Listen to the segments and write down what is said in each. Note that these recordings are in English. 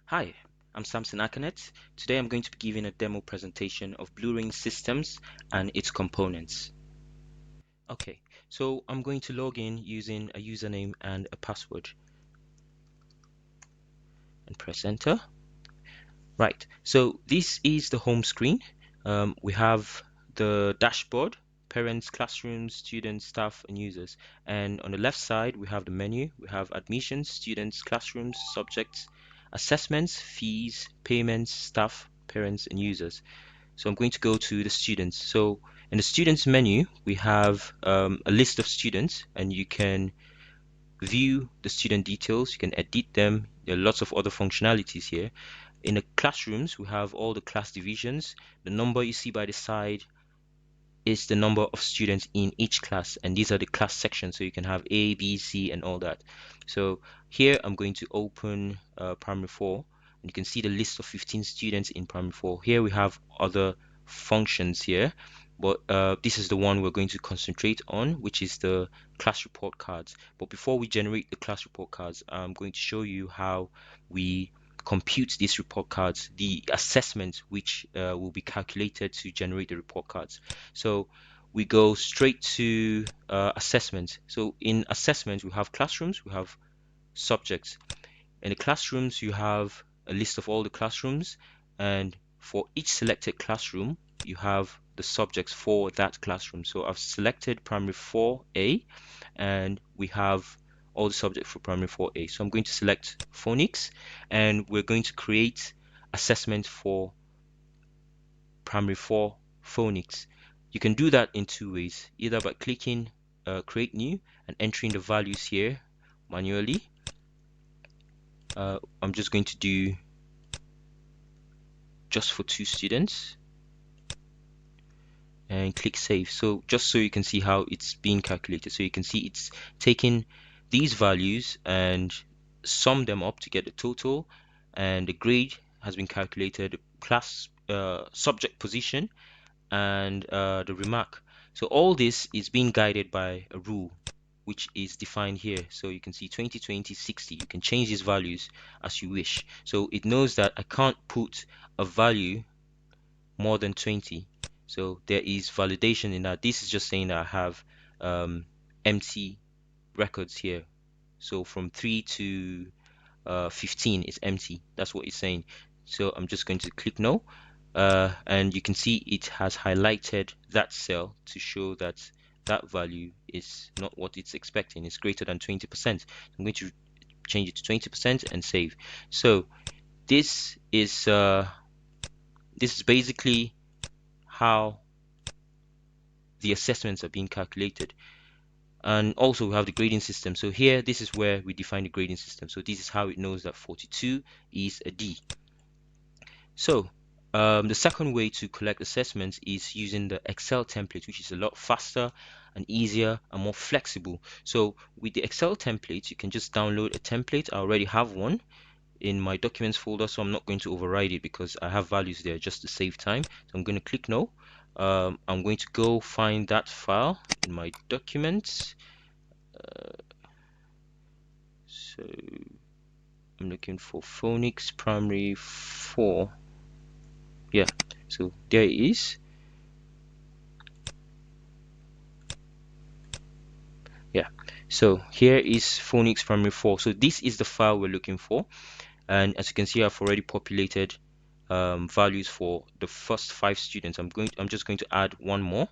Hi, I'm Samson Akanet. Today I'm going to be giving a demo presentation of Blue Systems and its components. Okay, so I'm going to log in using a username and a password and press enter. Right, so this is the home screen. We have the dashboard, parents, classrooms, students, staff, and users. And on the left side, we have the menu. We have admissions, students, classrooms, subjects, assessments, fees, payments, staff, parents, and users. So I'm going to go to the students. So in the students menu, we have a list of students, and you can view the student details. You can edit them. There are lots of other functionalities here. In the classrooms, we have all the class divisions. The number you see by the side is the number of students in each class, and these are the class sections. So you can have A, B, C, and all that. So here I'm going to open primary 4, and you can see the list of 15 students in primary 4. Here we have other functions here, but this is the one we're going to concentrate on, which is the class report cards. But before we generate the class report cards, I'm going to show you how we compute these report cards, the assessment which will be calculated to generate the report cards. So we go straight to assessment. So in assessment, we have classrooms, we have subjects. In the classrooms, you have a list of all the classrooms, and for each selected classroom, you have the subjects for that classroom. So I've selected primary 4A, and we have all the subjects for primary 4A. So I'm going to select phonics, and we're going to create assessment for primary 4 phonics. You can do that in two ways, either by clicking create new and entering the values here manually. I'm just going to do just for 2 students and click save. So just so you can see how it's being calculated. So you can see it's taking these values and sum them up to get the total, and the grade has been calculated, the class subject position, and the remark. So all this is being guided by a rule which is defined here. So you can see 20, 20, 60. You can change these values as you wish. So it knows that I can't put a value more than 20. So there is validation in that. This is just saying that I have empty records here. So from 3 to 15 is empty. That's what it's saying. So I'm just going to click no. And you can see it has highlighted that cell to show that that value is not what it's expecting. It's greater than 20%. I'm going to change it to 20% and save. So this is basically how the assessments are being calculated. And also we have the grading system. So here, this is where we define the grading system. So this is how it knows that 42 is a D. So the second way to collect assessments is using the Excel template, which is a lot faster and easier and more flexible. So with the Excel template, you can just download a template. I already have one in my documents folder, so I'm not going to override it because I have values there just to save time. So I'm going to click no. I'm going to go find that file in my documents. So I'm looking for phonics primary 4. Yeah, so there it is. Yeah, so here is phonics primary 4. So this is the file we're looking for, and as you can see, I've already populated values for the first 5 students. I'm just going to add one more.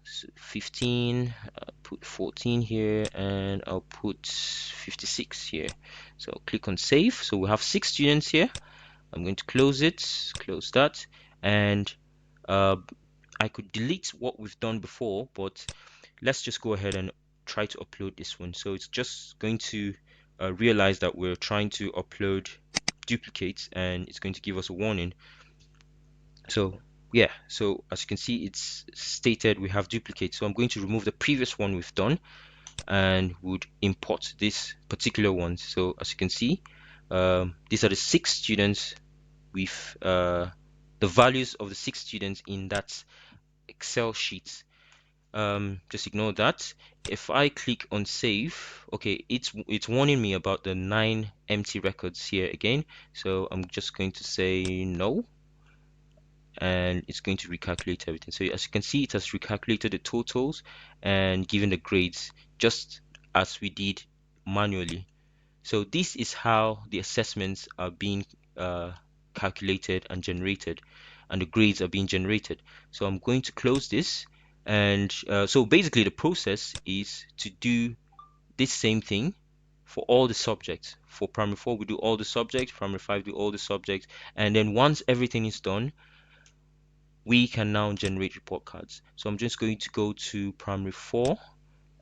So 15, put 14 here, and I'll put 56 here. So click on save. So we have 6 students here. I'm going to close it, close that, and uh, I could delete what we've done before, but let's just go ahead and try to upload this one. So it's just going to realize that we're trying to upload duplicates, and it's going to give us a warning. So yeah, so as you can see, it's stated we have duplicates. So I'm going to remove the previous one we've done and would import this particular one. So as you can see, these are the 6 students with the values of the 6 students in that Excel sheet. just ignore that. If I click on save, okay, it's warning me about the 9 empty records here again. So I'm just going to say no, and it's going to recalculate everything. So as you can see, it has recalculated the totals and given the grades just as we did manually. So this is how the assessments are being calculated and generated, and the grades are being generated. So I'm going to close this, and so basically the process is to do this same thing for all the subjects. For primary 4 we do all the subjects, primary 5 do all the subjects, and then once everything is done, we can now generate report cards. So I'm just going to go to primary 4,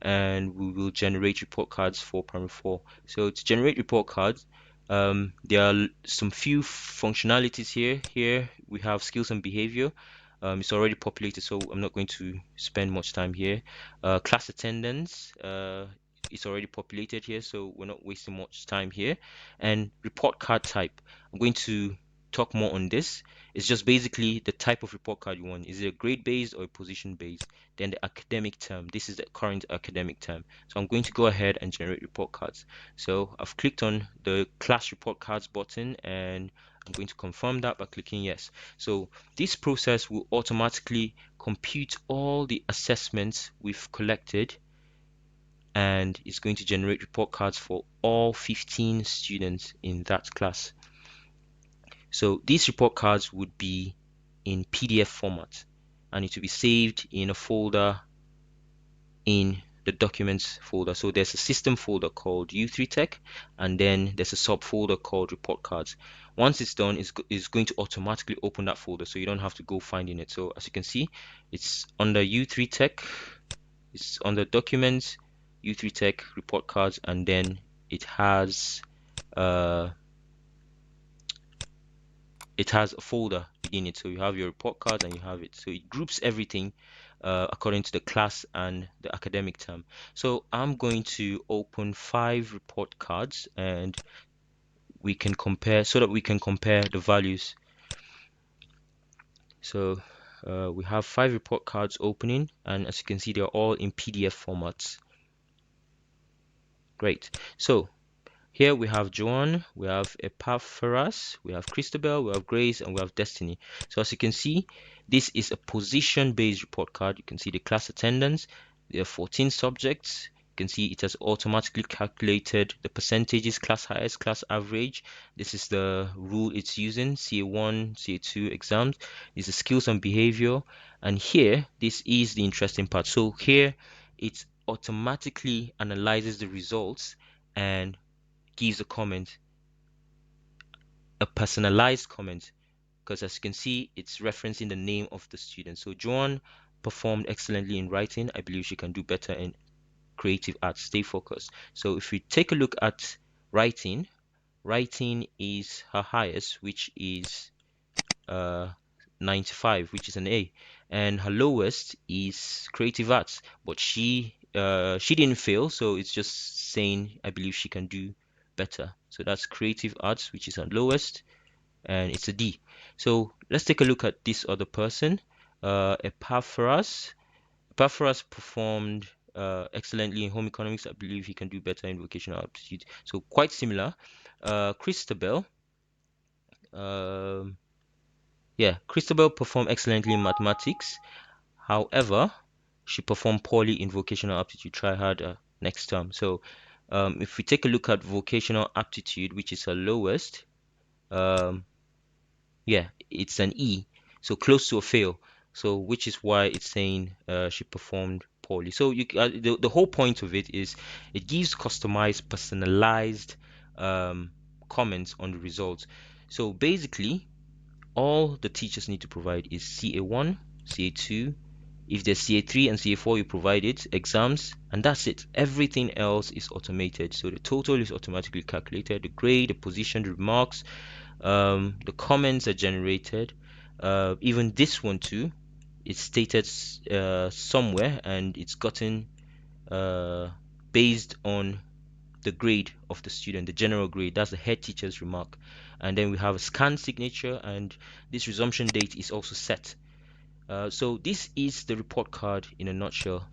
and we will generate report cards for primary 4. So to generate report cards, there are some few functionalities here. Here we have skills and behavior. It's already populated, so I'm not going to spend much time here. Class attendance, it's already populated here, so we're not wasting much time here. And report card type, I'm going to talk more on this. It's just basically the type of report card you want. Is it a grade based or a position based? Then the academic term, this is the current academic term. So I'm going to go ahead and generate report cards. So I've clicked on the class report cards button, and I'm going to confirm that by clicking yes. So this process will automatically compute all the assessments we've collected, and it's going to generate report cards for all 15 students in that class. So these report cards would be in PDF format, and it will be saved in a folder in the documents folder. So there's a system folder called U3 Tech, and then there's a subfolder called report cards. Once it's done, it's going to automatically open that folder, so you don't have to go finding it. So as you can see, it's under U3 Tech, it's under documents, U3 Tech, report cards, and then it has uh, a folder within it. So you have your report cards and you have it. So it groups everything according to the class and the academic term. So I'm going to open 5 report cards, and we can compare so that we can compare the values. So we have 5 report cards opening, and as you can see, they're all in PDF formats. Great. So here we have Joanne, we have Epaphras, we have Christabel, we have Grace, and we have Destiny. So as you can see, this is a position-based report card. You can see the class attendance. There are 14 subjects. You can see it has automatically calculated the percentages, class highest, class average. This is the rule it's using, CA1, CA2 exams. This is skills and behavior. And here, this is the interesting part. So here, it automatically analyzes the results and gives a comment, a personalized comment, because as you can see, it's referencing the name of the student. So Joan performed excellently in writing. I believe she can do better in creative arts. Stay focused. So if we take a look at writing, writing is her highest, which is 95, which is an A, and her lowest is creative arts, but she didn't fail, so it's just saying I believe she can do better. So that's creative arts, which is her lowest, and it's a D. So let's take a look at this other person, Epaphras. Epaphras performed excellently in home economics. I believe he can do better in vocational aptitude. So quite similar. Christabel, um, yeah, Christabel performed excellently in mathematics. However, she performed poorly in vocational aptitude. Try harder next term. So if we take a look at vocational aptitude, which is her lowest, um, yeah, it's an E, so close to a fail. So which is why it's saying she performed poorly. So the whole point of it is it gives customized, personalized comments on the results. So basically, all the teachers need to provide is CA1, CA2. If there's CA3 and CA4, you provide it, exams, and that's it. Everything else is automated. So the total is automatically calculated, the grade, the position, the remarks, the comments are generated. Even this one too, it's stated somewhere, and it's gotten uh, based on the grade of the student, the general grade. That's the head teacher's remark. And then we have a scanned signature, and this resumption date is also set. So this is the report card in a nutshell.